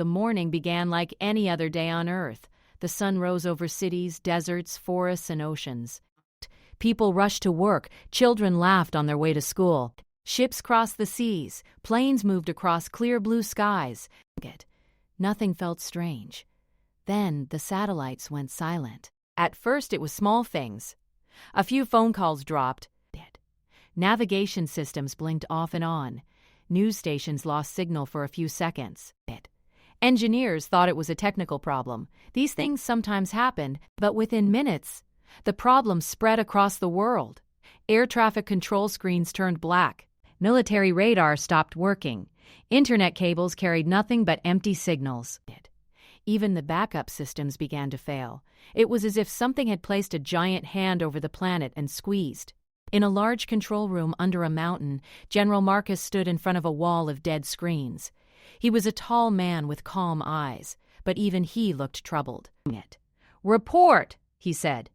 The morning began like any other day on Earth. The sun rose over cities, deserts, forests, and oceans. People rushed to work, children laughed on their way to school. Ships crossed the seas, planes moved across clear blue skies. Nothing felt strange. Then the satellites went silent. At first it was small things. A few phone calls dropped. Navigation systems blinked off and on. News stations lost signal for a few seconds. Engineers thought it was a technical problem. These things sometimes happened, but within minutes, the problem spread across the world. Air traffic control screens turned black. Military radar stopped working. Internet cables carried nothing but empty signals. Even the backup systems began to fail. It was as if something had placed a giant hand over the planet and squeezed. In a large control room under a mountain, General Marcus stood in front of a wall of dead screens. He was a tall man with calm eyes, but even he looked troubled. "Report," he said.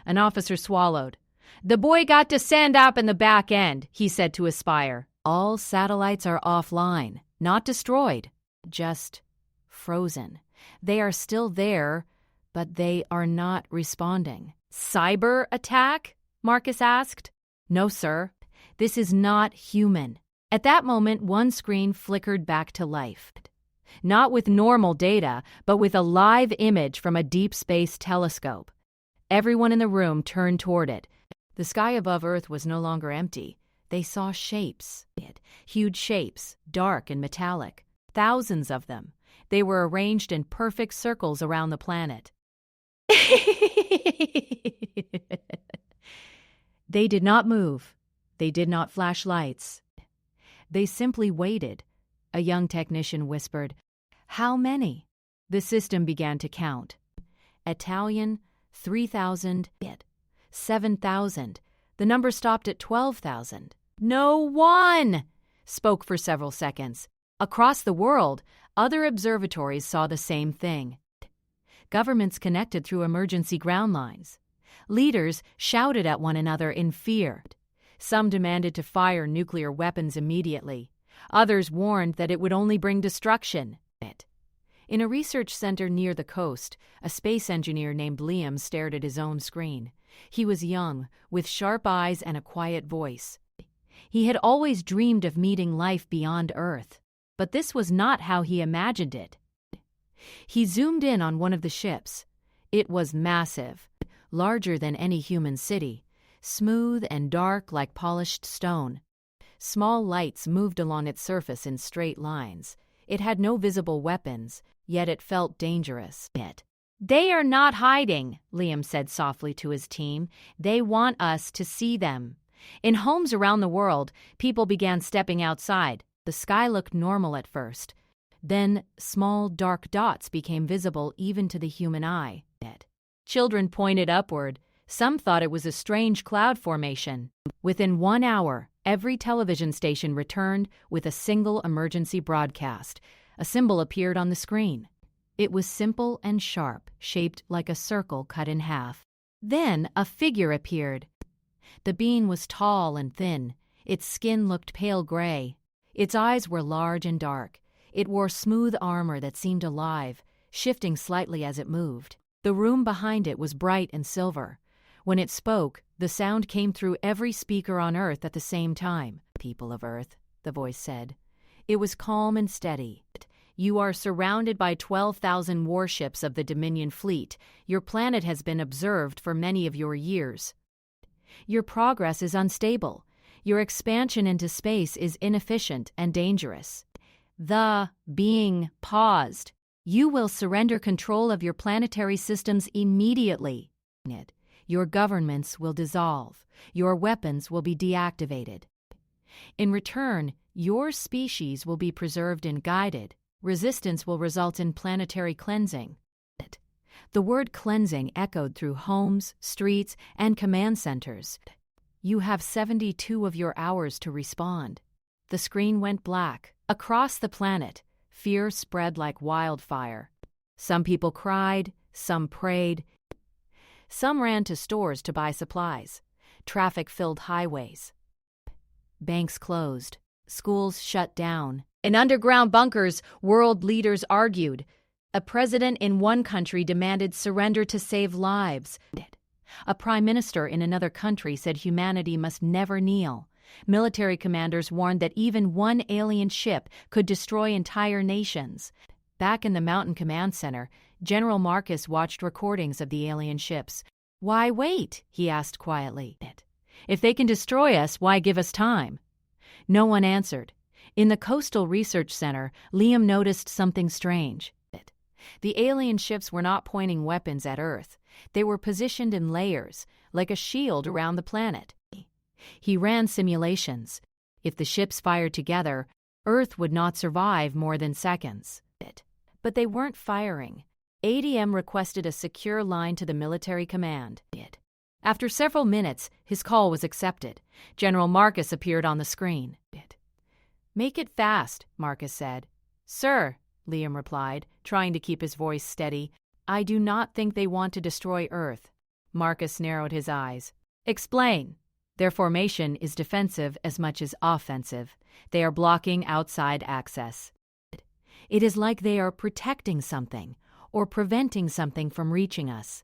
An officer swallowed. "The boy got to send up in the back end," he said to his spire. "All satellites are offline, not destroyed, just frozen. They are still there, but they are not responding." "Cyber attack?" Marcus asked. "No, sir. This is not human." At that moment, one screen flickered back to life. Not with normal data, but with a live image from a deep space telescope. Everyone in the room turned toward it. The sky above Earth was no longer empty. They saw shapes. Huge shapes, dark and metallic. Thousands of them. They were arranged in perfect circles around the planet. They did not move. They did not flash lights. They simply waited. A young technician whispered, "How many?" The system began to count. Italian, 3,000, 7,000. The number stopped at 12,000. "No one!" spoke for several seconds. Across the world, other observatories saw the same thing. Governments connected through emergency ground lines. Leaders shouted at one another in fear. Some demanded to fire nuclear weapons immediately. Others warned that it would only bring destruction. In a research center near the coast, a space engineer named Liam stared at his own screen. He was young, with sharp eyes and a quiet voice. He had always dreamed of meeting life beyond Earth, but this was not how he imagined it. He zoomed in on one of the ships. It was massive, larger than any human city, smooth and dark like polished stone. Small lights moved along its surface in straight lines. It had no visible weapons, yet it felt dangerous. "They are not hiding," Liam said softly to his team. "They want us to see them." In homes around the world, people began stepping outside. The sky looked normal at first. Then small, dark dots became visible even to the human eye. Children pointed upward. Some thought it was a strange cloud formation. Within 1 hour, every television station returned with a single emergency broadcast. A symbol appeared on the screen. It was simple and sharp, shaped like a circle cut in half. Then a figure appeared. The being was tall and thin. Its skin looked pale gray. Its eyes were large and dark. It wore smooth armor that seemed alive, shifting slightly as it moved. The room behind it was bright and silver. When it spoke, the sound came through every speaker on Earth at the same time. "People of Earth," the voice said. It was calm and steady. "You are surrounded by 12,000 warships of the Dominion fleet. Your planet has been observed for many of your years. Your progress is unstable. Your expansion into space is inefficient and dangerous." The being paused. "You will surrender control of your planetary systems immediately. Your governments will dissolve. Your weapons will be deactivated. In return, your species will be preserved and guided. Resistance will result in planetary cleansing." The word cleansing echoed through homes, streets, and command centers. "You have 72 of your hours to respond." The screen went black. Across the planet, fear spread like wildfire. Some people cried, some prayed. Some ran to stores to buy supplies. Traffic filled highways. Banks closed. Schools shut down. In underground bunkers, world leaders argued. A president in one country demanded surrender to save lives. A prime minister in another country said humanity must never kneel. Military commanders warned that even one alien ship could destroy entire nations. Back in the Mountain Command Center, General Marcus watched recordings of the alien ships. "Why wait?" he asked quietly. "If they can destroy us, why give us time?" No one answered. In the Coastal Research Center, Liam noticed something strange. The alien ships were not pointing weapons at Earth. They were positioned in layers, like a shield around the planet. He ran simulations. If the ships fired together, Earth would not survive more than seconds. But they weren't firing. ADM requested a secure line to the military command. After several minutes, his call was accepted. General Marcus appeared on the screen. "Make it fast," Marcus said. "Sir," Liam replied, trying to keep his voice steady, "I do not think they want to destroy Earth." Marcus narrowed his eyes. "Explain." "Their formation is defensive as much as offensive. They are blocking outside access. It is like they are protecting something, or preventing something from reaching us."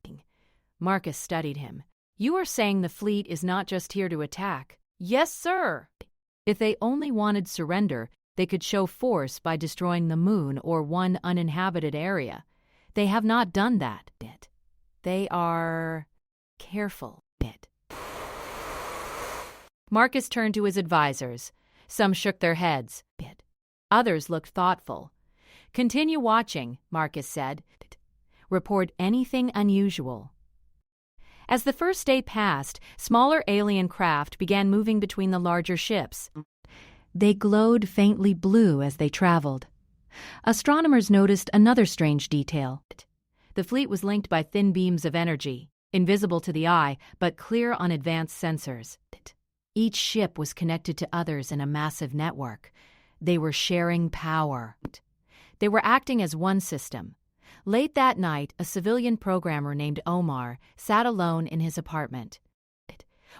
Marcus studied him. "You are saying the fleet is not just here to attack?" "Yes, sir." "If they only wanted surrender, they could show force by destroying the moon or one uninhabited area. They have not done that. They are careful." Marcus turned to his advisors. Some shook their heads. Others looked thoughtful. "Continue watching," Marcus said. "Report anything unusual." As the first day passed, smaller alien craft began moving between the larger ships. They glowed faintly blue as they traveled. Astronomers noticed another strange detail. The fleet was linked by thin beams of energy, invisible to the eye but clear on advanced sensors. Each ship was connected to others in a massive network. They were sharing power. They were acting as one system. Late that night, a civilian programmer named Omar sat alone in his apartment.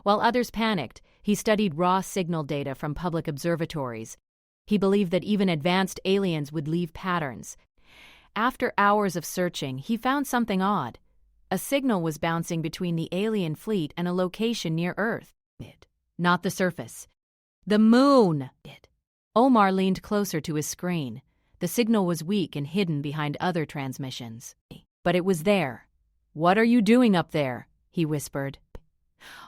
While others panicked, he studied raw signal data from public observatories. He believed that even advanced aliens would leave patterns. After hours of searching, he found something odd. A signal was bouncing between the alien fleet and a location near Earth. Not the surface. The moon! Omar leaned closer to his screen. The signal was weak and hidden behind other transmissions. But it was there. "What are you doing up there?" he whispered.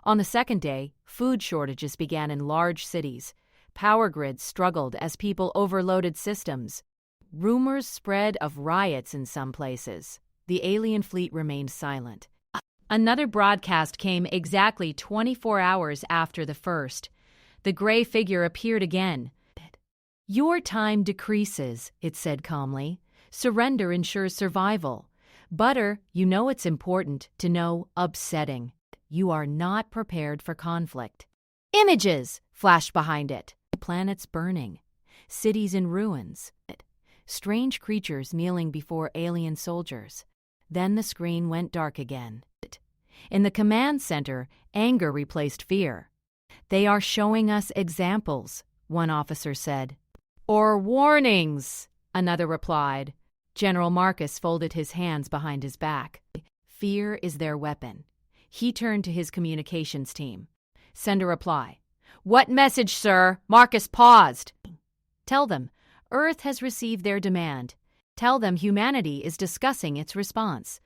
On the second day, food shortages began in large cities. Power grids struggled as people overloaded systems. Rumors spread of riots in some places. The alien fleet remained silent. Another broadcast came exactly 24 hours after the first. The gray figure appeared again. "Your time decreases," it said calmly. "Surrender ensures survival. Butter, you know it's important to know upsetting. You are not prepared for conflict." Images flashed behind it. Planets burning. Cities in ruins. Strange creatures kneeling before alien soldiers. Then the screen went dark again. In the command center, anger replaced fear. "They are showing us examples," one officer said. "Or warnings," another replied. General Marcus folded his hands behind his back. Fear is their weapon. He turned to his communications team. "Send a reply." "What message, sir?" Marcus paused. "Tell them Earth has received their demand. Tell them humanity is discussing its response."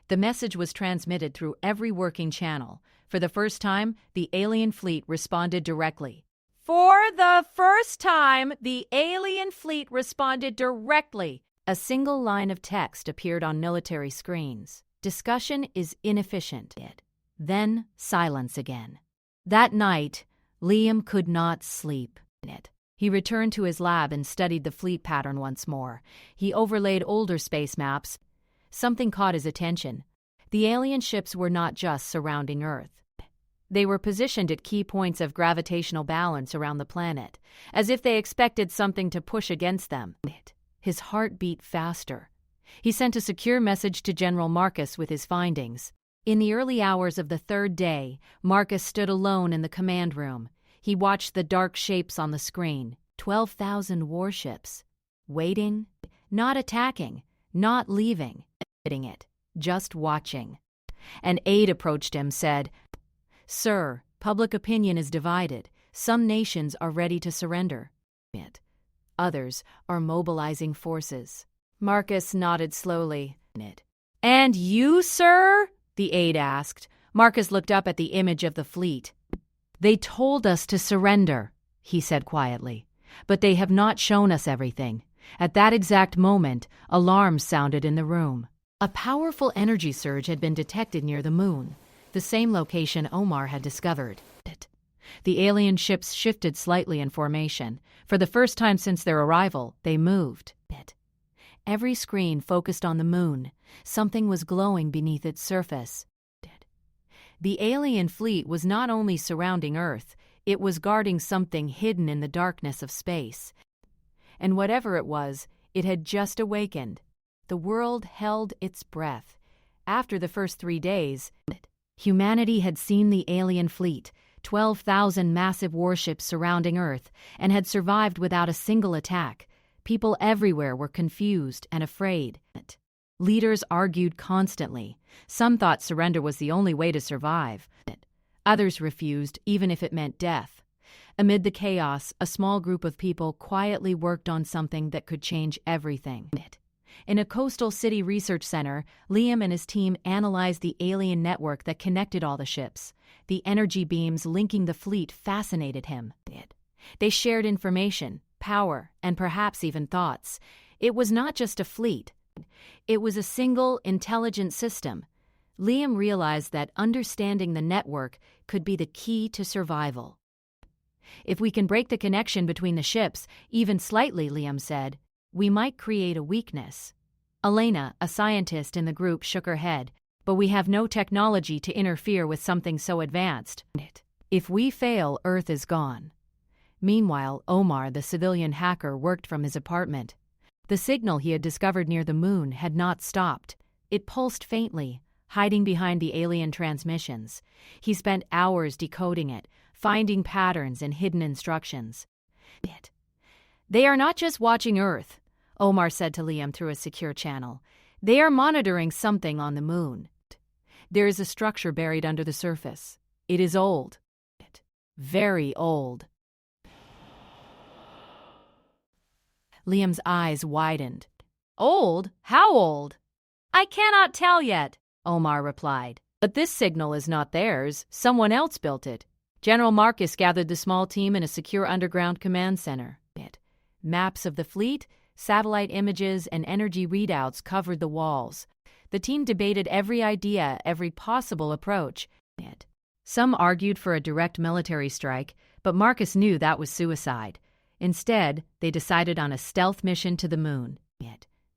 The message was transmitted through every working channel. For the first time, the alien fleet responded directly. For the first time, the alien fleet responded directly. A single line of text appeared on military screens. "Discussion is inefficient." Then silence again. That night, Liam could not sleep. He returned to his lab and studied the fleet pattern once more. He overlaid older space maps. Something caught his attention. The alien ships were not just surrounding Earth. They were positioned at key points of gravitational balance around the planet, as if they expected something to push against them. His heart beat faster. He sent a secure message to General Marcus with his findings. In the early hours of the third day, Marcus stood alone in the command room. He watched the dark shapes on the screen. 12,000 warships. Waiting, not attacking, not leaving, it, just watching. An aide approached him, said, "Sir, public opinion is divided. Some nations are ready to surrender. Others are mobilizing forces." Marcus nodded slowly. "And you, sir?" the aide asked. Marcus looked up at the image of the fleet. "They told us to surrender," he said quietly, "but they have not shown us everything." At that exact moment, alarms sounded in the room. A powerful energy surge had been detected near the moon, the same location Omar had discovered. The alien ships shifted slightly in formation. For the first time since their arrival, they moved. Every screen focused on the moon. Something was glowing beneath its surface. The alien fleet was not only surrounding Earth, it was guarding something hidden in the darkness of space. And whatever it was, it had just awakened. The world held its breath. After the first 3 days, humanity had seen the alien fleet, 12,000 massive warships surrounding Earth, and had survived without a single attack. People everywhere were confused and afraid. Leaders argued constantly. Some thought surrender was the only way to survive. Others refused, even if it meant death. Amid the chaos, a small group of people quietly worked on something that could change everything. In a coastal city research center, Liam and his team analyzed the alien network that connected all the ships. The energy beams linking the fleet fascinated him. They shared information, power, and perhaps even thoughts. It was not just a fleet. It was a single, intelligent system. Liam realized that understanding the network could be the key to survival. "If we can break the connection between the ships, even slightly," Liam said, "we might create a weakness." Elena, a scientist in the group, shook her head. "But we have no technology to interfere with something so advanced. If we fail, Earth is gone." Meanwhile, Omar, the civilian hacker, worked from his apartment. The signal he had discovered near the moon had not stopped. It pulsed faintly, hiding behind the alien transmissions. He spent hours decoding it, finding patterns and hidden instructions. "They are not just watching Earth," Omar said to Liam through a secure channel. "They are monitoring something on the moon. There is a structure buried under the surface. It is old. Very old." Liam's eyes widened. "Old? How old?" "I cannot tell yet," Omar replied. "But this signal is not theirs. Someone else built it." General Marcus gathered the small team in a secure underground command center. Maps of the fleet, satellite images, and energy readouts covered the walls. The team debated every idea, every possible approach. Some argued for a direct military strike, but Marcus knew that was suicide. Instead, they decided on a stealth mission to the moon.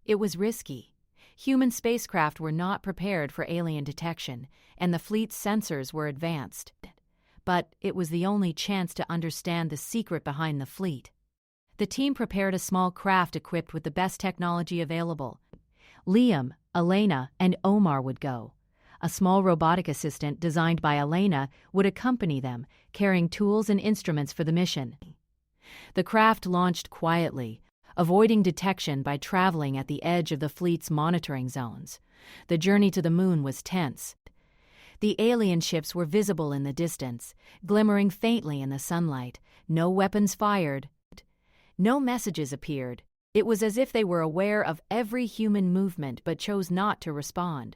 It was risky. Human spacecraft were not prepared for alien detection, and the fleet's sensors were advanced. But it was the only chance to understand the secret behind the fleet. The team prepared a small craft equipped with the best technology available. Liam, Elena, and Omar would go. A small robotic assistant designed by Elena would accompany them, carrying tools and instruments for the mission. The craft launched quietly, avoiding detection by traveling at the edge of the fleet's monitoring zones. The journey to the moon was tense. The alien ships were visible in the distance, glimmering faintly in the sunlight. No weapons fired. No messages appeared. It was as if they were aware of every human movement but chose not to respond.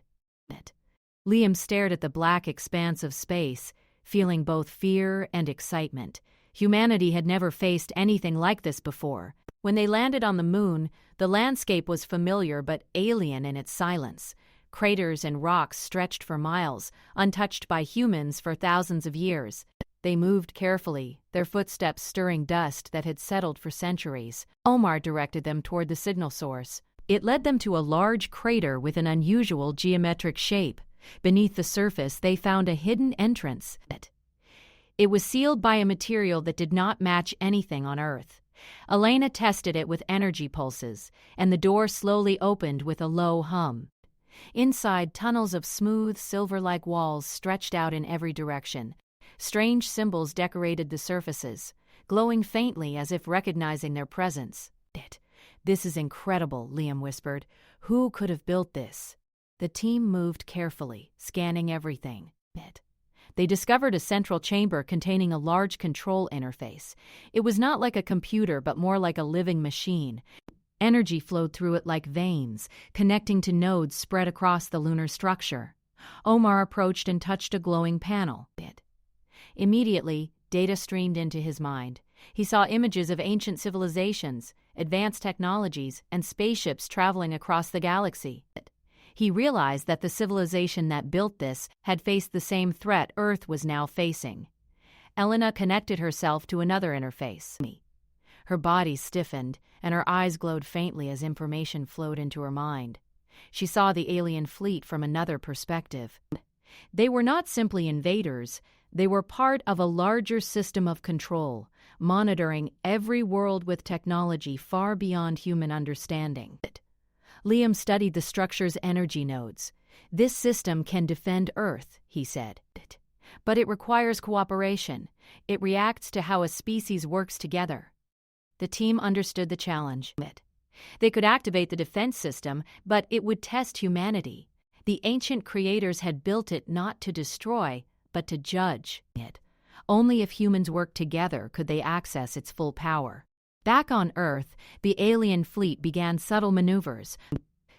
Liam stared at the black expanse of space, feeling both fear and excitement. Humanity had never faced anything like this before. When they landed on the moon, the landscape was familiar but alien in its silence. Craters and rocks stretched for miles, untouched by humans for thousands of years. They moved carefully, their footsteps stirring dust that had settled for centuries. Omar directed them toward the signal source. It led them to a large crater with an unusual geometric shape. Beneath the surface, they found a hidden entrance. It was sealed by a material that did not match anything on Earth. Elena tested it with energy pulses, and the door slowly opened with a low hum. Inside, tunnels of smooth, silver-like walls stretched out in every direction. Strange symbols decorated the surfaces. glowing faintly as if recognizing their presence. "This is incredible," Liam whispered. "Who could have built this?" The team moved carefully, scanning everything. They discovered a central chamber containing a large control interface. It was not like a computer, but more like a living machine. Energy flowed through it like veins, connecting to nodes spread across the lunar structure. Omar approached and touched a glowing panel. Immediately, data streamed into his mind. He saw images of ancient civilizations, advanced technologies, and spaceships traveling across the galaxy. He realized that the civilization that built this had faced the same threat Earth was now facing. Elena connected herself to another interface. Her body stiffened, and her eyes glowed faintly as information flowed into her mind. She saw the alien fleet from another perspective. They were not simply invaders, they were part of a larger system of control, monitoring every world with technology far beyond human understanding. Liam studied the structure's energy nodes. "This system can defend Earth," he said. "But it requires cooperation. It reacts to how a species works together." The team understood the challenge. They could activate the defense system, but it would test humanity. The ancient creators had built it not to destroy, but to judge it. Only if humans worked together could they access its full power. Back on Earth, the alien fleet began subtle maneuvers.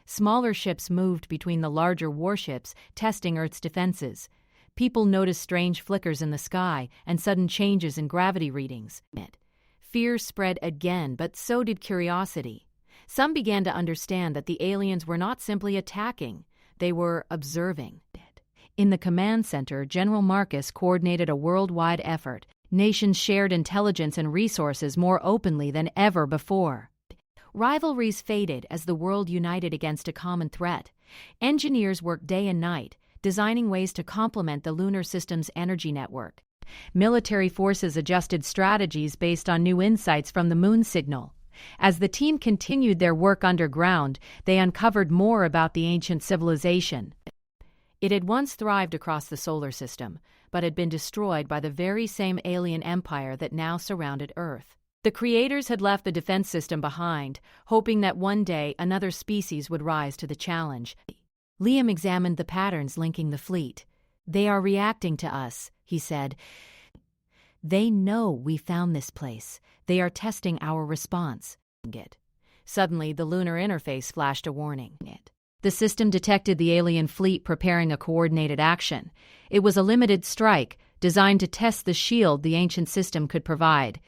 Smaller ships moved between the larger warships, testing Earth's defenses. People noticed strange flickers in the sky and sudden changes in gravity readings. Fear spread again, but so did curiosity. Some began to understand that the aliens were not simply attacking, they were observing. In the command center, General Marcus coordinated a worldwide effort. Nations shared intelligence and resources more openly than ever before. Rivalries faded as the world united against a common threat. Engineers worked day and night, designing ways to complement the lunar system's energy network. Military forces adjusted strategies based on new insights from the moon signal. As the team continued their work underground, they uncovered more about the ancient civilization. It had once thrived across the solar system, but had been destroyed by the very same alien empire that now surrounded Earth. The creators had left the defense system behind, hoping that one day another species would rise to the challenge. Liam examined the patterns linking the fleet. "They are reacting to us," he said. "They know we found this place. They are testing our response." Suddenly, the lunar interface flashed a warning. The system detected the alien fleet preparing a coordinated action. It was a limited strike, designed to test the shield the ancient system could provide.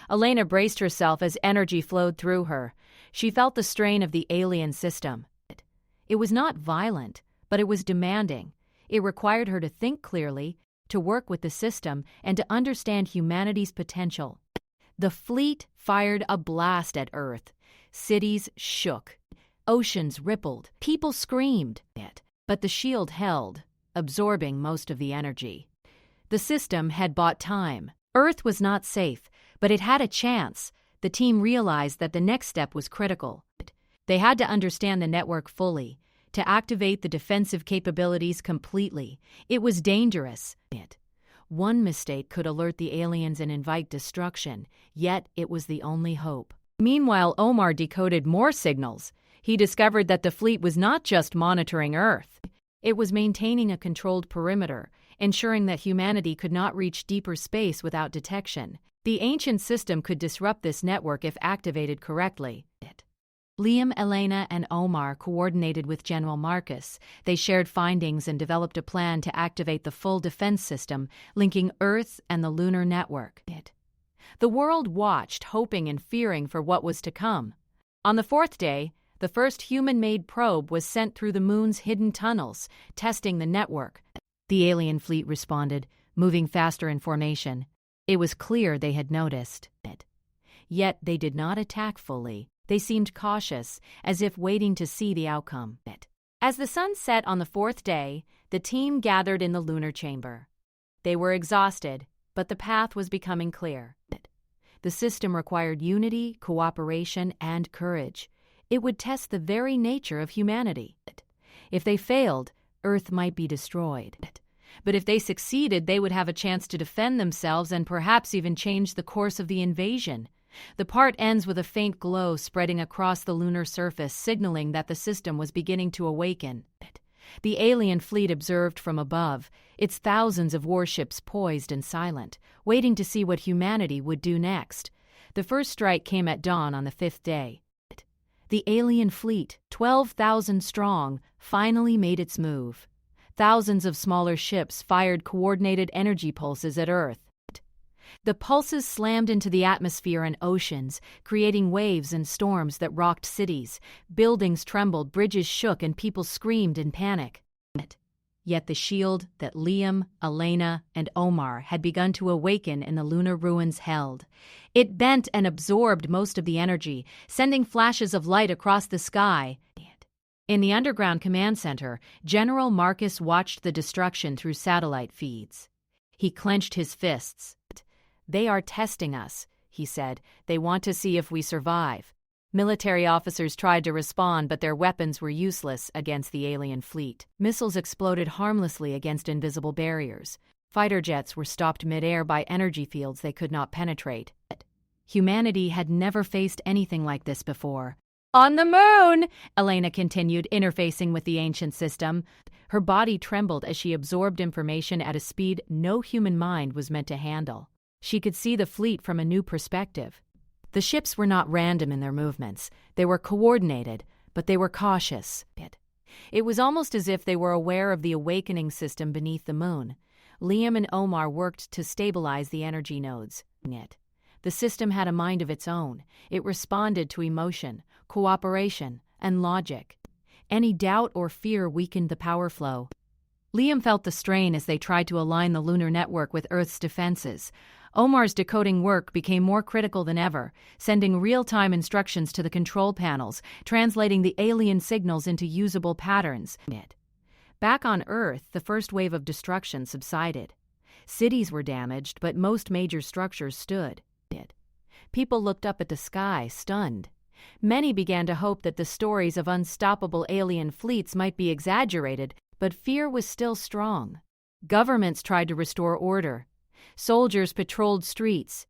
Elena braced herself as energy flowed through her. She felt the strain of the alien system. It was not violent, but it was demanding. It required her to think clearly, to work with the system, and to understand humanity's potential. The fleet fired a blast at Earth. Cities shook. Oceans rippled. People screamed. But the shield held, absorbing most of the energy. The system had bought time. Earth was not safe, but it had a chance. The team realized that the next step was critical. They had to understand the network fully, to activate the defensive capabilities completely. It was dangerous. One mistake could alert the aliens and invite destruction, yet it was the only hope. Meanwhile, Omar decoded more signals. He discovered that the fleet was not just monitoring Earth. It was maintaining a controlled perimeter, ensuring that humanity could not reach deeper space without detection. The ancient system could disrupt this network if activated correctly. Liam, Elena, and Omar coordinated with General Marcus. They shared findings and developed a plan to activate the full defense system, linking Earth and the lunar network. The world watched, hoping and fearing for what was to come. On the fourth day, the first human-made probe was sent through the moon's hidden tunnels, testing the network. The alien fleet responded, moving faster in formation. It was clear they had noticed it. Yet they did not attack fully. They seemed cautious, as if waiting to see the outcome. As the sun set on the fourth day, the team gathered in the lunar chamber. They were exhausted, but the path was becoming clear. The system required unity, cooperation, and courage. It would test the very nature of humanity. If they failed, Earth might be destroyed. But if they succeeded, they would have a chance to defend themselves and perhaps even change the course of the invasion. The part ends with a faint glow spreading across the lunar surface, signaling that the system was beginning to awaken. The alien fleet observed from above, its thousands of warships poised and silent, waiting to see what humanity would do next. The first strike came at dawn on the 5th day. The alien fleet, 12,000 strong, finally made its move. Thousands of smaller ships fired coordinated energy pulses at Earth. The pulses slammed into the atmosphere and oceans, creating waves and storms that rocked cities. Buildings trembled, bridges shook, and people screamed in panic. Yet the shield that Liam, Elena, and Omar had begun to awaken in the lunar ruins held. It bent and absorbed most of the energy, sending flashes of light across the sky. In the underground command center, General Marcus watched the destruction through satellite feeds. He clenched his fists. "They are testing us," he said. "They want to see if we survive." Military officers tried to respond, but their weapons were useless against the alien fleet. Missiles exploded harmlessly against invisible barriers. Fighter jets were stopped mid-air by energy fields they could not penetrate. Humanity had never faced anything like this before. "On the moon," Elena continued, interfacing with the ancient system. Her body trembled as she absorbed information at a speed no human mind was meant to handle. She could see the fleet from a new perspective. The ships were not random in their movements. They were coordinated, but they were cautious. It was almost as if they were aware of the awakening system beneath the moon. Liam and Omar worked to stabilize the energy nodes. The system had a mind of its own. It responded to emotion, cooperation, and logic. Any doubt or fear weakened the power flow. Liam felt the strain as they tried to align the lunar network with Earth's defenses. Omar's decoding work became more critical than ever, sending real-time instructions to the control panels, translating the alien signals into usable patterns. Back on Earth, the first wave of destruction subsided. Cities were damaged, but most major structures stood. People looked up at the sky, stunned. Many began to hope that the stories of unstoppable alien fleets might be exaggerated, but fear was still strong. Governments tried to restore order. Soldiers patrolled streets.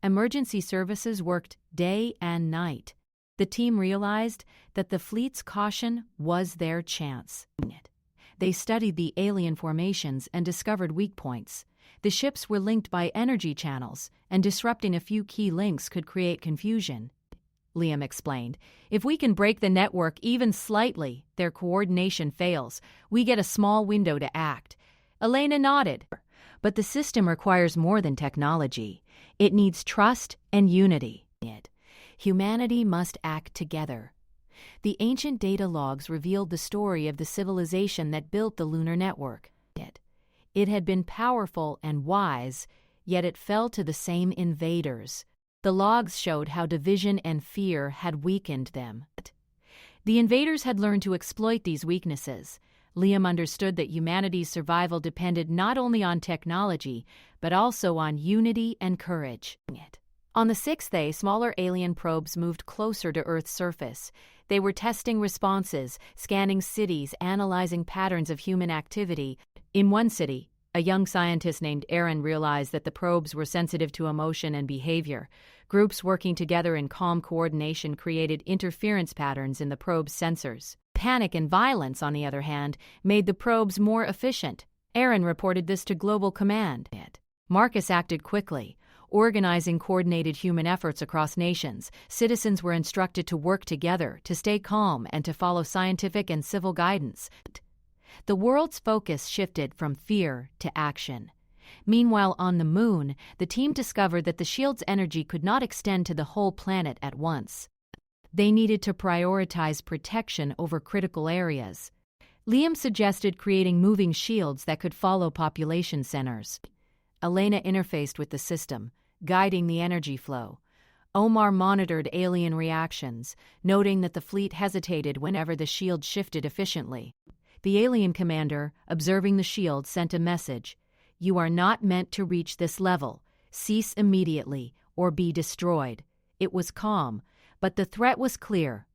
Emergency services worked day and night. The team realized that the fleet's caution was their chance. They studied the alien formations and discovered weak points. The ships were linked by energy channels, and disrupting a few key links could create confusion. Liam explained, "If we can break the network even slightly, their coordination fails. We get a small window to act." Elena nodded. "But the system requires more than technology. It needs trust and unity. Humanity must act together." The ancient data logs revealed the story of the civilization that built the lunar network. It had been powerful and wise, yet it fell to the same invaders. The logs showed how division and fear had weakened them. The invaders had learned to exploit these weaknesses. Liam understood that humanity's survival depended not only on technology, but also on unity and courage. On the 6th day, smaller alien probes moved closer to Earth's surface. They were testing responses, scanning cities, analyzing patterns of human activity. In one city, a young scientist named Aaron realized that the probes were sensitive to emotion and behavior. Groups working together in calm coordination created interference patterns in the probe's sensors. Panic and violence, on the other hand, made the probes more efficient. Aaron reported this to Global Command. Marcus acted quickly, organizing coordinated human efforts across nations. Citizens were instructed to work together, to stay calm, and to follow scientific and civil guidance. The world's focus shifted from fear to action. Meanwhile, on the moon, the team discovered that the shield's energy could not extend to the whole planet at once. They needed to prioritize protection over critical areas. Liam suggested creating moving shields that could follow population centers. Elena interfaced with the system, guiding the energy flow. Omar monitored alien reactions, noting that the fleet hesitated whenever the shield shifted efficiently. The alien commander, observing the shield, sent a message: "You are not meant to reach this level. Cease immediately, or be destroyed." It was calm, but the threat was clear.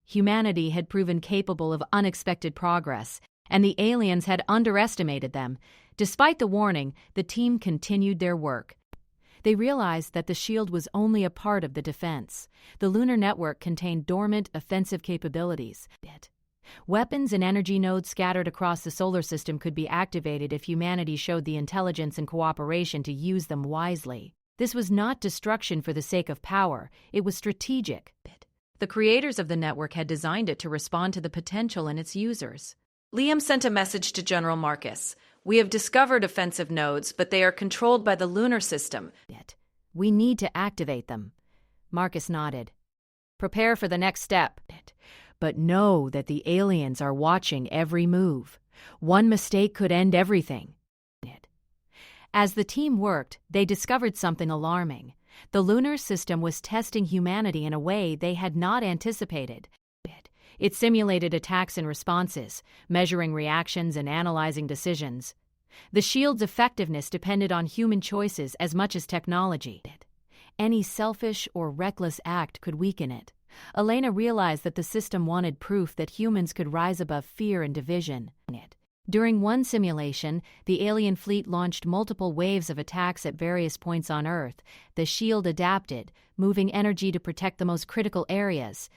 Humanity had proven capable of unexpected progress. and the aliens had underestimated them. Despite the warning, the team continued their work. They realized that the shield was only a part of the defense. The lunar network contained dormant offensive capabilities. Weapons and energy nodes scattered across the solar system could be activated if humanity showed the intelligence and cooperation to use them wisely. This was not destruction for the sake of power, it was strategic. The creators of the network had designed it to respond to the potential in its users. Liam sent a message to General Marcus. We have discovered offensive nodes, but they are controlled by the lunar system. We need to activate them. Marcus nodded. Prepare for the next step. But know that the aliens are watching every move. One mistake could end everything. As the team worked, they discovered something alarming. The lunar system was testing humanity in a way they had not anticipated. It simulated attacks and responses, measuring reactions and analyzing decisions. The shield's effectiveness depended on human choices as much as technology. Any selfish or reckless act could weaken it. Elena realized that the system wanted proof that humans could rise above fear and division. During one simulation, the alien fleet launched multiple waves of attacks at various points on Earth. The shield adapted, moving energy to protect the most critical areas.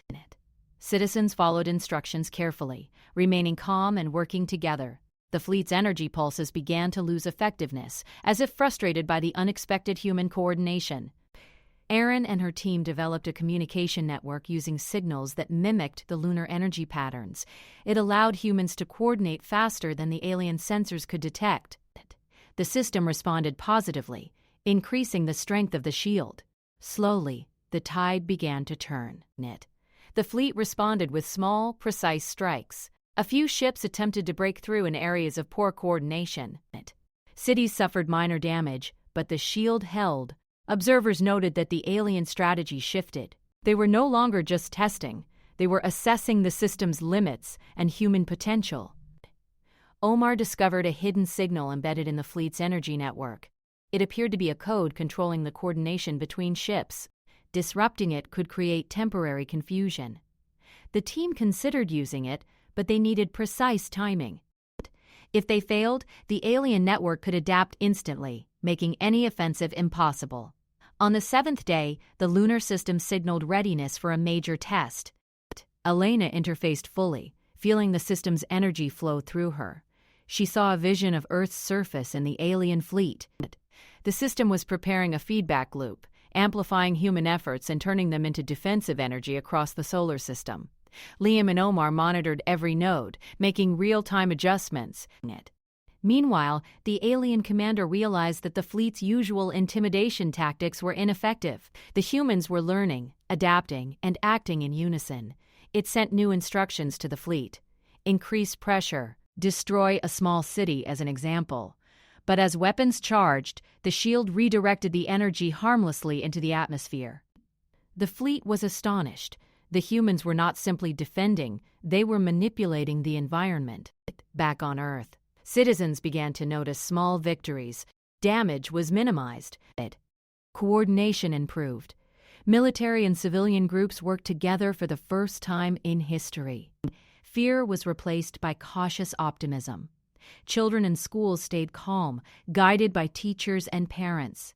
Citizens followed instructions carefully, remaining calm and working together. The fleet's energy pulses began to lose effectiveness, as if frustrated by the unexpected human coordination. Erin and her team developed a communication network using signals that mimicked the lunar energy patterns. It allowed humans to coordinate faster than the alien sensors could detect. The system responded positively, increasing the strength of the shield. Slowly, the tide began to turn. The fleet responded with small, precise strikes. A few ships attempted to break through in areas of poor coordination. Cities suffered minor damage, but the shield held. Observers noted that the alien strategy shifted. They were no longer just testing. They were assessing the system's limits and human potential. Omar discovered a hidden signal embedded in the fleet's energy network. It appeared to be a code controlling the coordination between ships. Disrupting it could create temporary confusion. The team considered using it, but they needed precise timing. If they failed, the alien network could adapt instantly, making any offensive impossible. On the 7th day, the lunar system signaled readiness for a major test. Elena interfaced fully, feeling the system's energy flow through her. She saw a vision of Earth's surface and the alien fleet. The system was preparing a feedback loop, amplifying human efforts and turning them into defensive energy across the solar system. Liam and Omar monitored every node, making real-time adjustments. Meanwhile, the alien commander realized that the fleet's usual intimidation tactics were ineffective. The humans were learning, adapting, and acting in unison. It sent new instructions to the fleet. Increase pressure, destroy a small city as an example. But as weapons charged, the shield redirected the energy harmlessly into the atmosphere. The fleet was astonished. The humans were not simply defending, they were manipulating the environment. Back on Earth, citizens began to notice small victories. Damage was minimized. Coordination improved. Military and civilian groups worked together for the first time in history. Fear was replaced by cautious optimism. Children in schools stayed calm, guided by teachers and parents.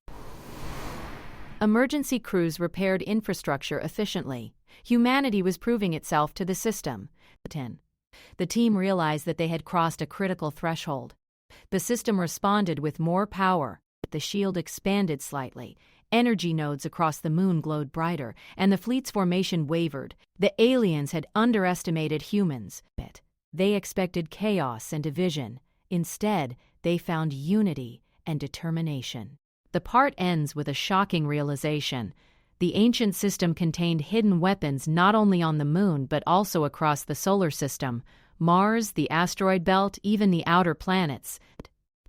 Emergency crews repaired infrastructure efficiently. Humanity was proving itself to the system. 10. The team realized that they had crossed a critical threshold. The system responded with more power. The shield expanded slightly. Energy nodes across the moon glowed brighter, and the fleet's formation wavered. The aliens had underestimated humans. They expected chaos and division. Instead, they found unity and determination. The part ends with a shocking realization. The ancient system contained hidden weapons not only on the moon but also across the solar system, Mars, the asteroid belt, even the outer planets.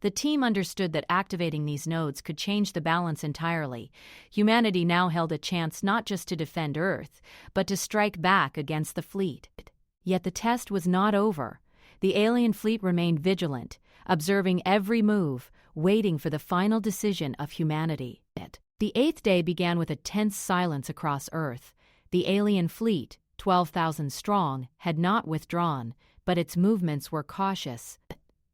The team understood that activating these nodes could change the balance entirely. Humanity now held a chance not just to defend Earth, but to strike back against the fleet. Yet the test was not over. The alien fleet remained vigilant, observing every move, waiting for the final decision of humanity. The 8th day began with a tense silence across Earth. The alien fleet, 12,000 strong, had not withdrawn. but its movements were cautious.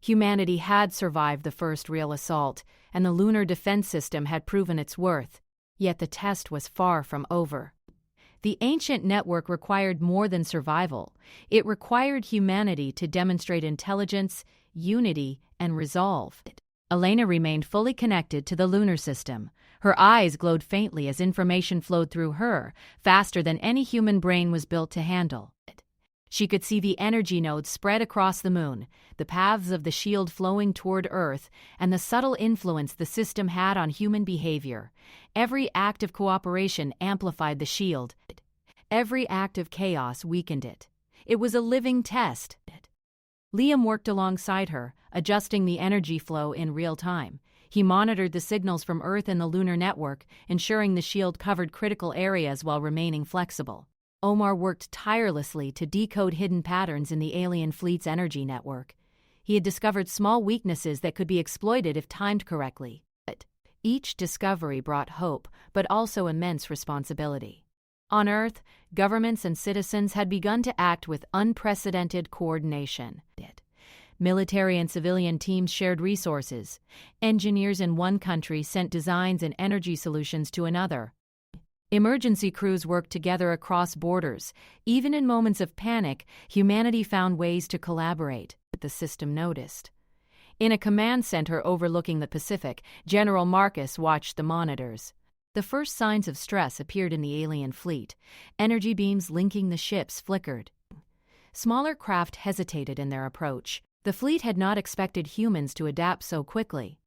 Humanity had survived the first real assault, and the lunar defense system had proven its worth. Yet the test was far from over. The ancient network required more than survival. It required humanity to demonstrate intelligence, unity, and resolve. Elena remained fully connected to the lunar system. Her eyes glowed faintly as information flowed through her, faster than any human brain was built to handle. She could see the energy nodes spread across the moon, the paths of the shield flowing toward Earth, and the subtle influence the system had on human behavior. Every act of cooperation amplified the shield. Every act of chaos weakened it. It was a living test. Liam worked alongside her, adjusting the energy flow in real time. He monitored the signals from Earth and the lunar network, ensuring the shield covered critical areas while remaining flexible. Omar worked tirelessly to decode hidden patterns in the alien fleet's energy network. He had discovered small weaknesses that could be exploited if timed correctly. Each discovery brought hope, but also immense responsibility. On Earth, governments and citizens had begun to act with unprecedented coordination. Military and civilian teams shared resources. Engineers in one country sent designs and energy solutions to another. Emergency crews worked together across borders. Even in moments of panic, humanity found ways to collaborate. The system noticed. In a command center overlooking the Pacific, General Marcus watched the monitors. The first signs of stress appeared in the alien fleet. Energy beams linking the ships flickered. Smaller craft hesitated in their approach. The fleet had not expected humans to adapt so quickly.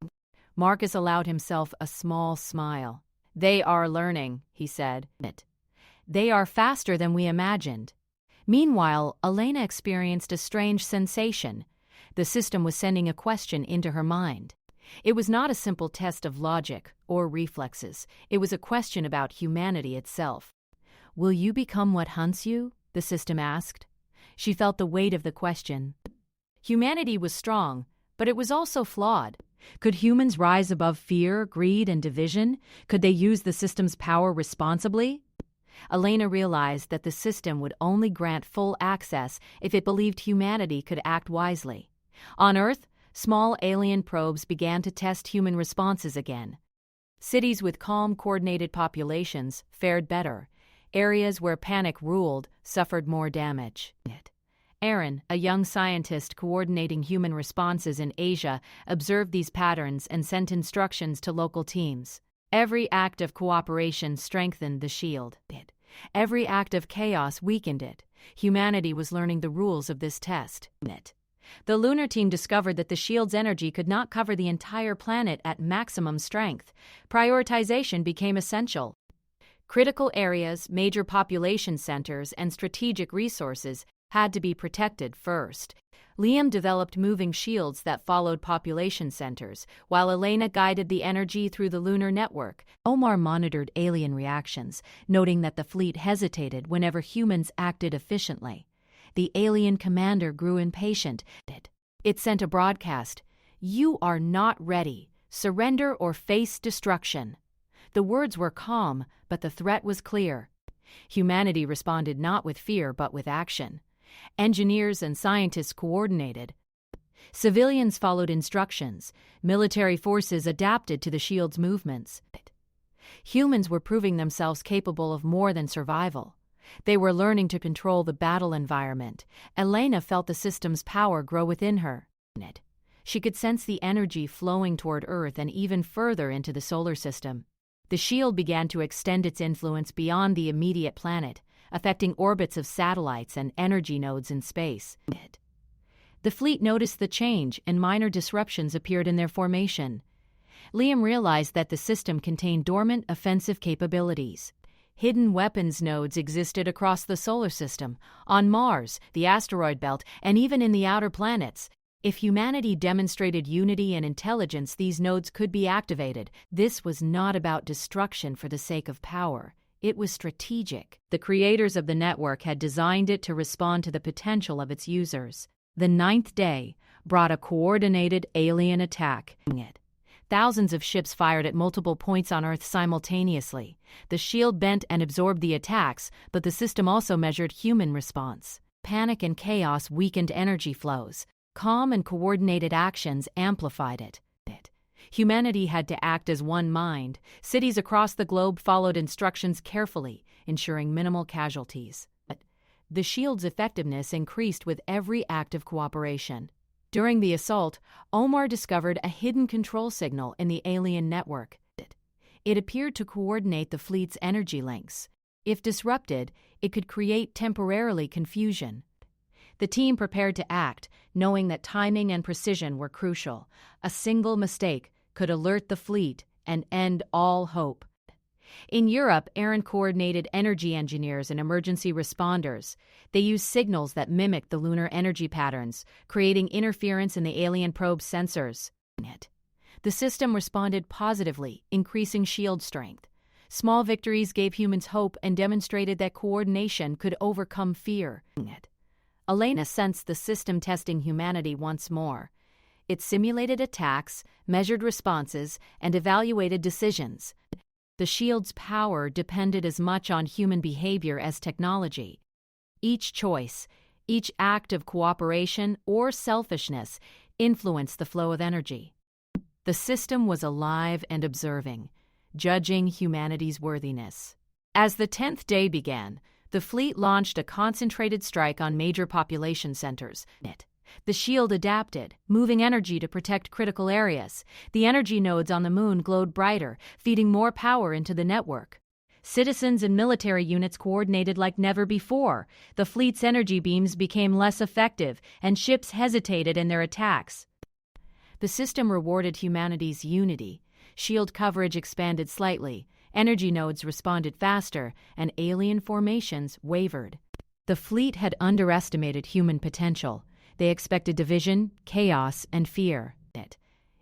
Marcus allowed himself a small smile. "They are learning," he said. "They are faster than we imagined." Meanwhile, Elena experienced a strange sensation. The system was sending a question into her mind. It was not a simple test of logic or reflexes. It was a question about humanity itself. "Will you become what hunts you?" the system asked. She felt the weight of the question. Humanity was strong, but it was also flawed. Could humans rise above fear, greed, and division? Could they use the system's power responsibly? Elena realized that the system would only grant full access if it believed humanity could act wisely. On Earth, small alien probes began to test human responses again. Cities with calm, coordinated populations fared better. Areas where panic ruled suffered more damage. Aaron, a young scientist coordinating human responses in Asia, observed these patterns and sent instructions to local teams. Every act of cooperation strengthened the shield. Every act of chaos weakened it. Humanity was learning the rules of this test. The lunar team discovered that the shield's energy could not cover the entire planet at maximum strength. Prioritization became essential. Critical areas, major population centers, and strategic resources had to be protected first. Liam developed moving shields that followed population centers, while Elena guided the energy through the lunar network. Omar monitored alien reactions, noting that the fleet hesitated whenever humans acted efficiently. The alien commander grew impatient. It sent a broadcast, "You are not ready. Surrender or face destruction." The words were calm, but the threat was clear. Humanity responded not with fear but with action. Engineers and scientists coordinated. Civilians followed instructions. Military forces adapted to the shield's movements. Humans were proving themselves capable of more than survival. They were learning to control the battle environment. Elena felt the system's power grow within her. She could sense the energy flowing toward Earth and even further into the solar system. The shield began to extend its influence beyond the immediate planet, affecting orbits of satellites and energy nodes in space. The fleet noticed the change, and minor disruptions appeared in their formation. Liam realized that the system contained dormant offensive capabilities. Hidden weapons nodes existed across the solar system, on Mars, the asteroid belt, and even in the outer planets. If humanity demonstrated unity and intelligence, these nodes could be activated. This was not about destruction for the sake of power. It was strategic. The creators of the network had designed it to respond to the potential of its users. The 9th day brought a coordinated alien attack. Thousands of ships fired at multiple points on Earth simultaneously. The shield bent and absorbed the attacks, but the system also measured human response. Panic and chaos weakened energy flows. Calm and coordinated actions amplified it. Humanity had to act as one mind. Cities across the globe followed instructions carefully, ensuring minimal casualties. The shield's effectiveness increased with every act of cooperation. During the assault, Omar discovered a hidden control signal in the alien network. It appeared to coordinate the fleet's energy links. If disrupted, it could create temporarily confusion. The team prepared to act, knowing that timing and precision were crucial. A single mistake could alert the fleet and end all hope. In Europe, Aaron coordinated energy engineers and emergency responders. They used signals that mimicked the lunar energy patterns, creating interference in the alien probe's sensors. The system responded positively, increasing shield strength. Small victories gave humans hope and demonstrated that coordination could overcome fear. Elena sensed the system testing humanity once more. It simulated attacks, measured responses, and evaluated decisions. The shield's power depended as much on human behavior as technology. Each choice, each act of cooperation or selfishness influenced the flow of energy. The system was alive and observing, judging humanity's worthiness. As the 10th day began, the fleet launched a concentrated strike on major population centers. The shield adapted, moving energy to protect critical areas. The energy nodes on the moon glowed brighter, feeding more power into the network. Citizens and military units coordinated like never before. The fleet's energy beams became less effective, and ships hesitated in their attacks. The system rewarded humanity's unity. Shield coverage expanded slightly, energy nodes responded faster, and alien formations wavered. The fleet had underestimated human potential. They expected division, chaos, and fear.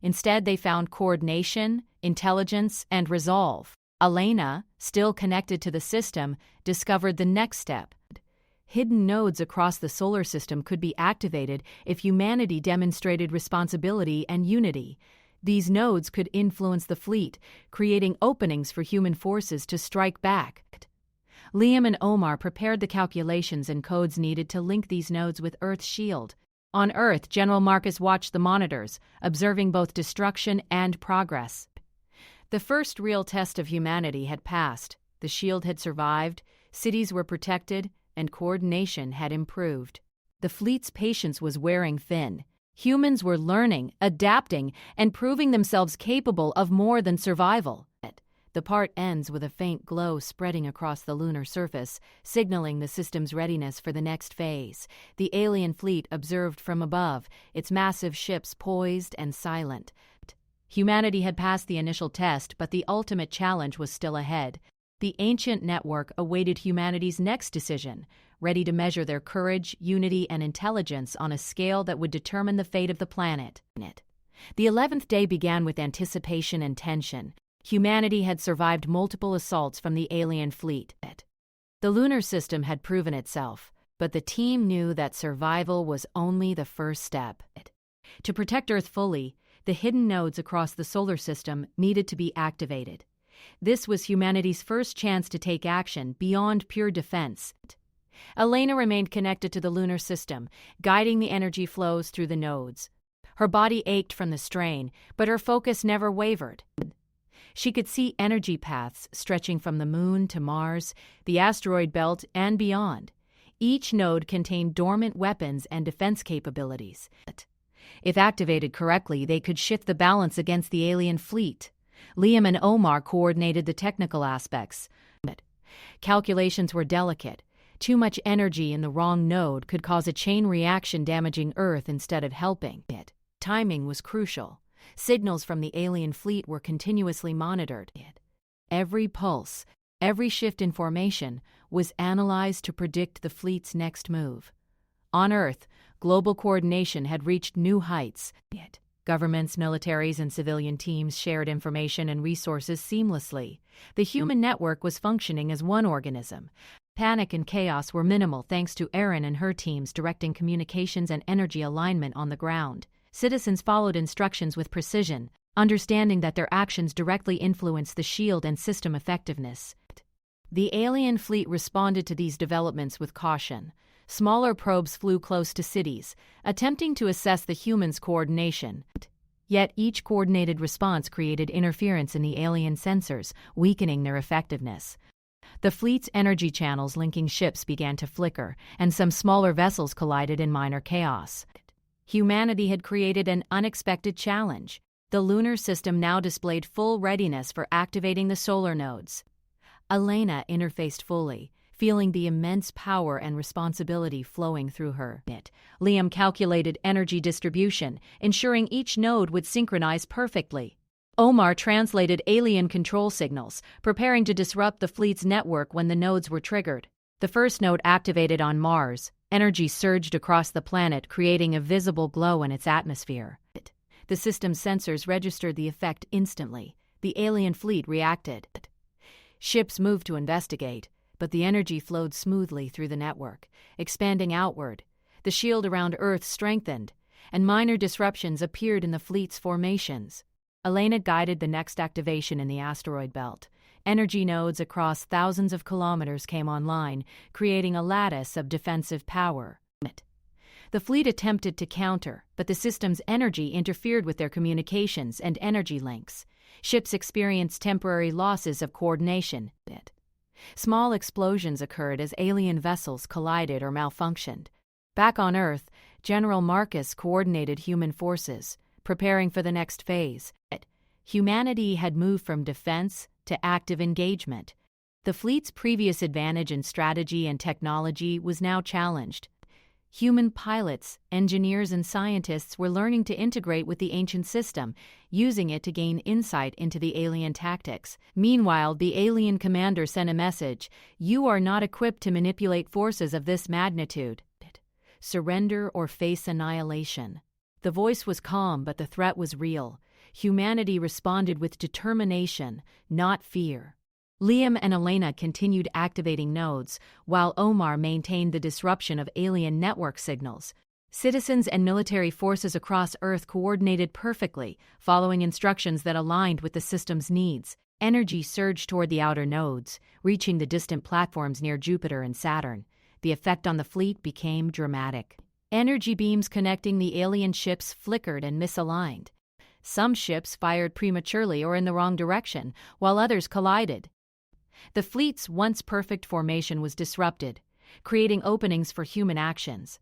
Instead, they found coordination, intelligence, and resolve. Elena, still connected to the system, discovered the next step. Hidden nodes across the solar system could be activated if humanity demonstrated responsibility and unity. These nodes could influence the fleet, creating openings for human forces to strike back. Liam and Omar prepared the calculations and codes needed to link these nodes with Earth's shield. On Earth, General Marcus watched the monitors, observing both destruction and progress. The first real test of humanity had passed. The shield had survived, cities were protected, and coordination had improved. The fleet's patience was wearing thin. Humans were learning, adapting, and proving themselves capable of more than survival. The part ends with a faint glow spreading across the lunar surface, signaling the system's readiness for the next phase. The alien fleet observed from above, its massive ships poised and silent. Humanity had passed the initial test, but the ultimate challenge was still ahead. The ancient network awaited humanity's next decision, ready to measure their courage, unity, and intelligence on a scale that would determine the fate of the planet. The 11th day began with anticipation and tension. Humanity had survived multiple assaults from the alien fleet. The lunar system had proven itself, but the team knew that survival was only the first step. To protect Earth fully, the hidden nodes across the solar system needed to be activated. This was humanity's first chance to take action beyond pure defense. Elena remained connected to the lunar system, guiding the energy flows through the nodes. Her body ached from the strain, but her focus never wavered. She could see energy paths stretching from the moon to Mars, the asteroid belt, and beyond. Each node contained dormant weapons and defense capabilities. If activated correctly, they could shift the balance against the alien fleet. Liam and Omar coordinated the technical aspects. Calculations were delicate. Too much energy in the wrong node could cause a chain reaction damaging Earth instead of helping it. Timing was crucial. Signals from the alien fleet were continuously monitored. Every pulse, every shift in formation was analyzed to predict the fleet's next move. On Earth, global coordination had reached new heights. Governments, militaries, and civilian teams shared information and resources seamlessly. The human network was functioning as one organism. Panic and chaos were minimal thanks to Erin and her teams directing communications and energy alignment on the ground. Citizens followed instructions with precision, understanding that their actions directly influenced the shield and system effectiveness. The alien fleet responded to these developments with caution. Smaller probes flew close to cities, attempting to assess the humans' coordination. Yet each coordinated response created interference in the alien sensors, weakening their effectiveness. The fleet's energy channels linking ships began to flicker, and some smaller vessels collided in minor chaos. Humanity had created an unexpected challenge. The lunar system now displayed full readiness for activating the solar nodes. Elena interfaced fully, feeling the immense power and responsibility flowing through her. Liam calculated energy distribution, ensuring each node would synchronize perfectly. Omar translated alien control signals, preparing to disrupt the fleet's network when the nodes were triggered. The first node activated on Mars. Energy surged across the planet, creating a visible glow in its atmosphere. The system's sensors registered the effect instantly. The alien fleet reacted. Ships moved to investigate, but the energy flowed smoothly through the network, expanding outward. The shield around Earth strengthened, and minor disruptions appeared in the fleet's formations. Elena guided the next activation in the asteroid belt. Energy nodes across thousands of kilometers came online, creating a lattice of defensive power. The fleet attempted to counter, but the system's energy interfered with their communications and energy links. Ships experienced temporary losses of coordination. Small explosions occurred as alien vessels collided or malfunctioned. Back on Earth, General Marcus coordinated human forces, preparing for the next phase. Humanity had moved from defense to active engagement. The fleet's previous advantage in strategy and technology was now challenged. Human pilots, engineers, and scientists were learning to integrate with the ancient system, using it to gain insight into the alien tactics. Meanwhile, the alien commander sent a message: "You are not equipped to manipulate forces of this magnitude. Surrender or face annihilation." The voice was calm, but the threat was real. Humanity responded with determination, not fear. Liam and Elena continued activating nodes, while Omar maintained the disruption of alien network signals. Citizens and military forces across Earth coordinated perfectly, following instructions that aligned with the system's needs. Energy surged toward the outer nodes, reaching the distant platforms near Jupiter and Saturn. The effect on the fleet became dramatic. Energy beams connecting the alien ships flickered and misaligned. Some ships fired prematurely or in the wrong direction, while others collided. The fleet's once perfect formation was disrupted, creating openings for human actions.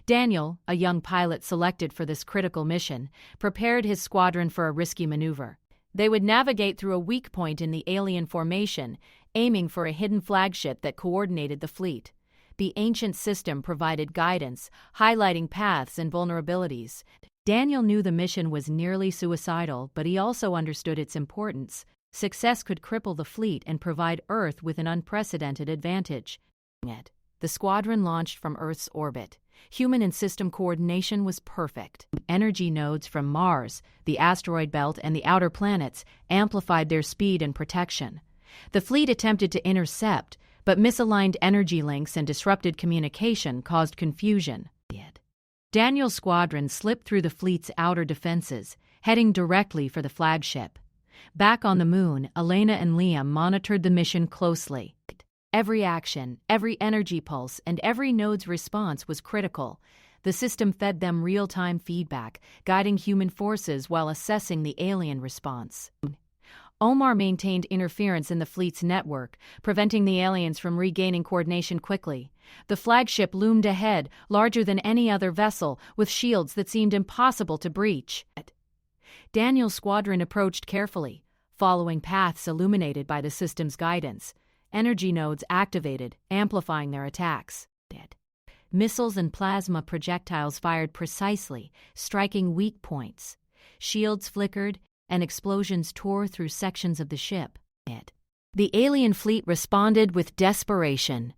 Daniel, a young pilot selected for this critical mission, prepared his squadron for a risky maneuver. They would navigate through a weak point in the alien formation, aiming for a hidden flagship that coordinated the fleet. The ancient system provided guidance, highlighting paths and vulnerabilities. Daniel knew the mission was nearly suicidal, but he also understood its importance. Success could cripple the fleet and provide Earth with an unprecedented advantage. The squadron launched from Earth's orbit. Human and system coordination was perfect. Energy nodes from Mars, the asteroid belt, and the outer planets amplified their speed and protection. The fleet attempted to intercept, but misaligned energy links and disrupted communication caused confusion. Daniel's squadron slipped through the fleet's outer defenses, heading directly for the flagship. Back on the moon, Elena and Liam monitored the mission closely. Every action, every energy pulse, and every node's response was critical. The system fed them real-time feedback, guiding human forces while assessing the alien response. Omar maintained interference in the fleet's network, preventing the aliens from regaining coordination quickly. The flagship loomed ahead, larger than any other vessel, with shields that seemed impossible to breach. Daniel's squadron approached carefully, following paths illuminated by the system's guidance. Energy nodes activated, amplifying their attacks. Missiles and plasma projectiles fired precisely, striking weak points. Shields flickered, and explosions tore through sections of the ship. The alien fleet responded with desperation.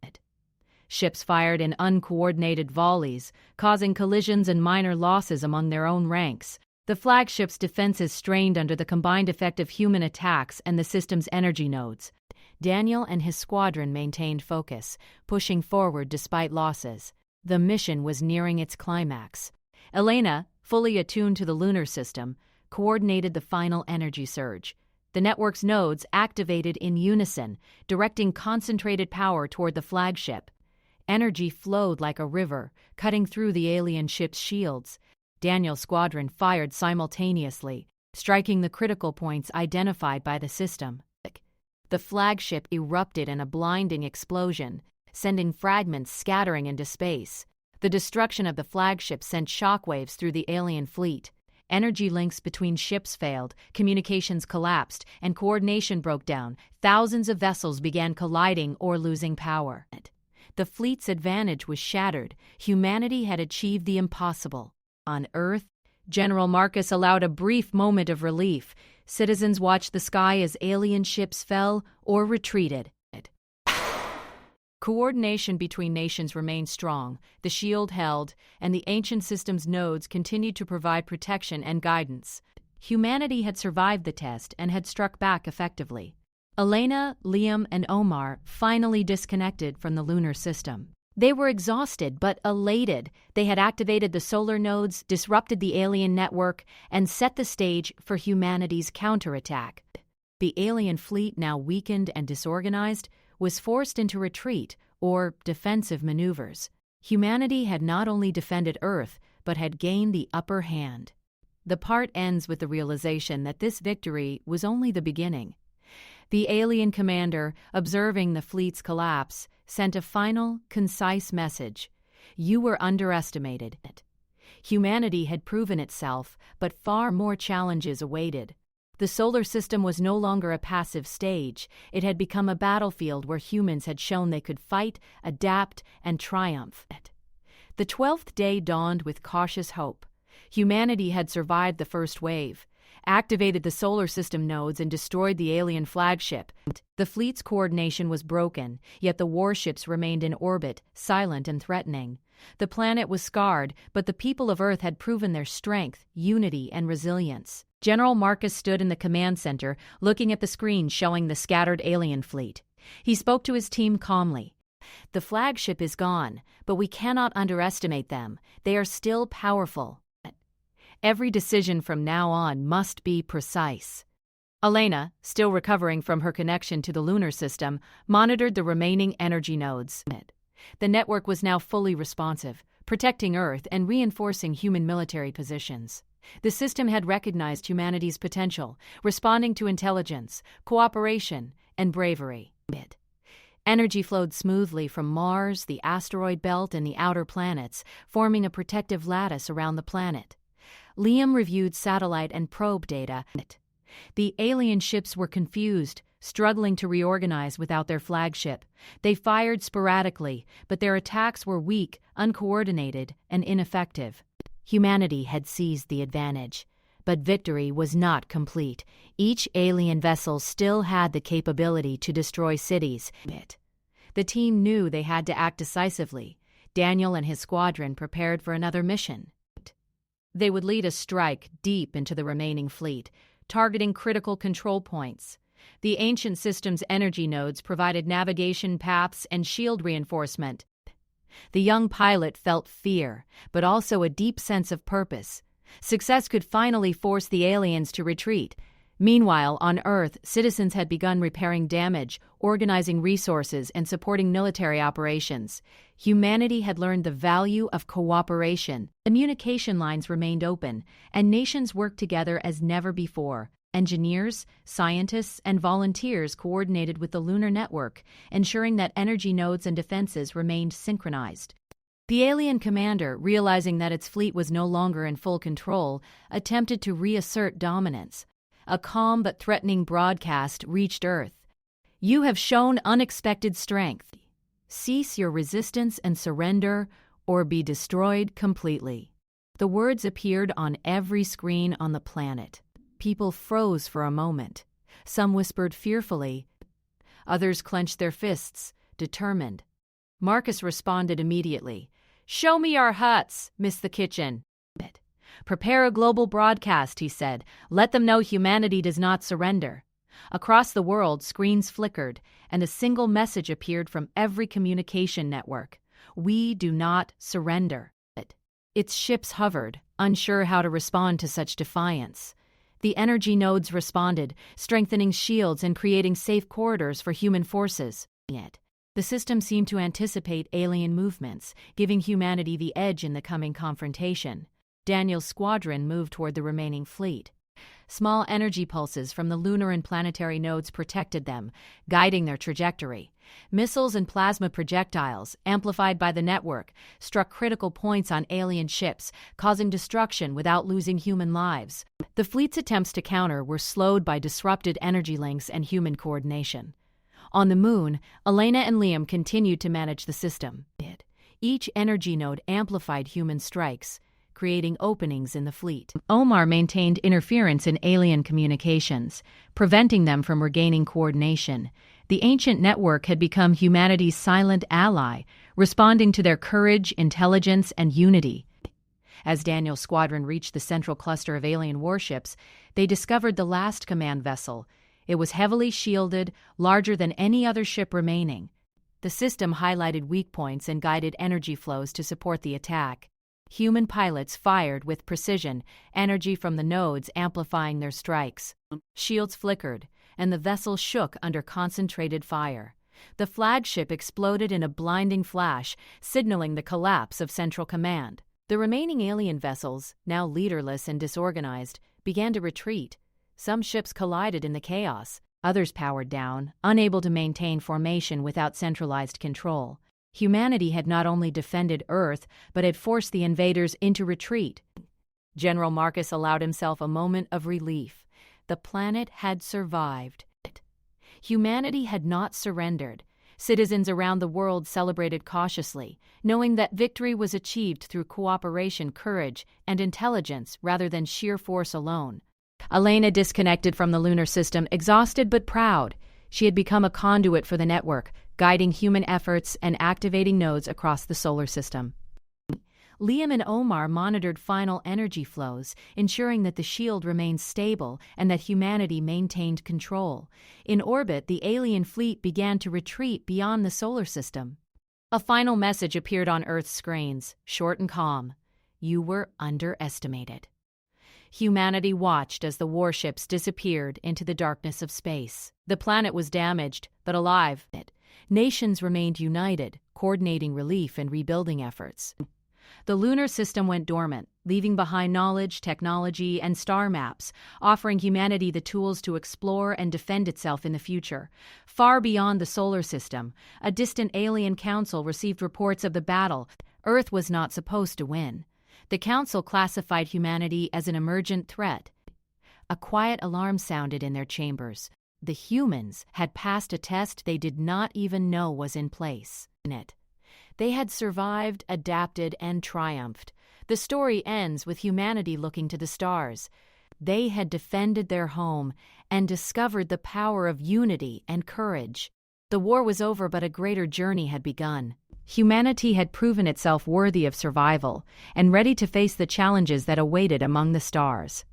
Ships fired in uncoordinated volleys, causing collisions and minor losses among their own ranks. The flagship's defenses strained under the combined effect of human attacks and the system's energy nodes. Daniel and his squadron maintained focus, pushing forward despite losses. The mission was nearing its climax. Elena, fully attuned to the lunar system, coordinated the final energy surge. The network's nodes activated in unison, directing concentrated power toward the flagship. Energy flowed like a river, cutting through the alien ship's shields. Daniel's squadron fired simultaneously, striking the critical points identified by the system. The flagship erupted in a blinding explosion, sending fragments scattering into space. The destruction of the flagship sent shockwaves through the alien fleet. Energy links between ships failed, communications collapsed, and coordination broke down. Thousands of vessels began colliding or losing power. The fleet's advantage was shattered. Humanity had achieved the impossible. On Earth, General Marcus allowed a brief moment of relief. Citizens watched the sky as alien ships fell or retreated. Coordination between nations remained strong, the shield held, and the ancient system's nodes continued to provide protection and guidance. Humanity had survived the test and had struck back effectively. Elena, Liam, and Omar finally disconnected from the lunar system. They were exhausted but elated. They had activated the solar nodes, disrupted the alien network, and set the stage for humanity's counterattack. The alien fleet, now weakened and disorganized, was forced into retreat or defensive maneuvers. Humanity had not only defended Earth, but had gained the upper hand. The part ends with the realization that this victory was only the beginning. The alien commander, observing the fleet's collapse, sent a final, concise message. You were underestimated. Humanity had proven itself, but far more challenges awaited. The solar system was no longer a passive stage. It had become a battlefield where humans had shown they could fight, adapt, and triumph. The 12th day dawned with cautious hope. Humanity had survived the first wave, activated the solar system nodes, and destroyed the alien flagship. The fleet's coordination was broken, yet the warships remained in orbit, silent and threatening. The planet was scarred, but the people of Earth had proven their strength, unity, and resilience. General Marcus stood in the command center, looking at the screen showing the scattered alien fleet. He spoke to his team calmly. The flagship is gone, but we cannot underestimate them. They are still powerful. Every decision from now on must be precise. Elena, still recovering from her connection to the lunar system, monitored the remaining energy nodes. The network was now fully responsive, protecting Earth and reinforcing human military positions. The system had recognized humanity's potential, responding to intelligence, cooperation, and bravery. Energy flowed smoothly from Mars, the asteroid belt, and the outer planets, forming a protective lattice around the planet. Liam reviewed satellite and probe data. The alien ships were confused, struggling to reorganize without their flagship. They fired sporadically, but their attacks were weak, uncoordinated, and ineffective. Humanity had seized the advantage, but victory was not complete. Each alien vessel still had the capability to destroy cities. The team knew they had to act decisively. Daniel and his squadron prepared for another mission. They would lead a strike deep into the remaining fleet, targeting critical control points. The ancient system's energy nodes provided navigation paths and shield reinforcement. The young pilot felt fear, but also a deep sense of purpose. Success could finally force the aliens to retreat. Meanwhile, on Earth, citizens had begun repairing damage, organizing resources, and supporting military operations. Humanity had learned the value of cooperation. Communication lines remained open, and nations worked together as never before. Engineers, scientists, and volunteers coordinated with the lunar network, ensuring that energy nodes and defenses remained synchronized. The alien commander, realizing that its fleet was no longer in full control, attempted to reassert dominance. A calm but threatening broadcast reached Earth. You have shown unexpected strength. Cease your resistance and surrender, or be destroyed completely. The words appeared on every screen on the planet. People froze for a moment. Some whispered fearfully. Others clenched their fists, determined. Marcus responded immediately. Show me our huts, miss the kitchen. Prepare a global broadcast, he said. Let them know humanity does not surrender. Across the world, screens flickered, and a single message appeared from every communication network. We do not surrender. Its ships hovered, unsure how to respond to such defiance. The energy nodes responded, strengthening shields and creating safe corridors for human forces. Yet, The system seemed to anticipate alien movements, giving humanity the edge in the coming confrontation. Daniel's squadron moved toward the remaining fleet. Small energy pulses from the lunar and planetary nodes protected them, guiding their trajectory. Missiles and plasma projectiles, amplified by the network, struck critical points on alien ships, causing destruction without losing human lives. The fleet's attempts to counter were slowed by disrupted energy links and human coordination. On the Moon, Elena and Liam continued to manage the system. Each energy node amplified human strikes, creating openings in the fleet. Omar maintained interference in alien communications, preventing them from regaining coordination. The ancient network had become humanity's silent ally, responding to their courage, intelligence, and unity. As Daniel's squadron reached the central cluster of alien warships, they discovered the last command vessel. It was heavily shielded, larger than any other ship remaining. The system highlighted weak points and guided energy flows to support the attack. Human pilots fired with precision, energy from the nodes amplifying their strikes. Shields flickered, and the vessel shook under concentrated fire. The flagship exploded in a blinding flash, signaling the collapse of Central Command. The remaining alien vessels, now leaderless and disorganized, began to retreat. Some ships collided in the chaos, others powered down, unable to maintain formation without centralized control. Humanity had not only defended Earth, but had forced the invaders into retreat. General Marcus allowed himself a moment of relief. The planet had survived. Humanity had not surrendered. Citizens around the world celebrated cautiously, knowing that victory was achieved through cooperation, courage, and intelligence rather than sheer force alone. Elena disconnected from the lunar system, exhausted but proud. She had become a conduit for the network, guiding human efforts and activating nodes across the solar system. Liam and Omar monitored final energy flows, ensuring that the shield remained stable and that humanity maintained control. In orbit, the alien fleet began to retreat beyond the solar system. A final message appeared on Earth's screens, short and calm. You were underestimated. Humanity watched as the warships disappeared into the darkness of space. The planet was damaged, but alive. Nations remained united, coordinating relief and rebuilding efforts. The lunar system went dormant, leaving behind knowledge, technology, and star maps, offering humanity the tools to explore and defend itself in the future. Far beyond the solar system, a distant alien council received reports of the battle. Earth was not supposed to win. The council classified humanity as an emergent threat. A quiet alarm sounded in their chambers. The humans had passed a test they did not even know was in place. They had survived, adapted, and triumphed. The story ends with humanity looking to the stars. They had defended their home and discovered the power of unity and courage. The war was over, but a greater journey had begun. Humanity had proven itself worthy of survival and ready to face the challenges that awaited among the stars.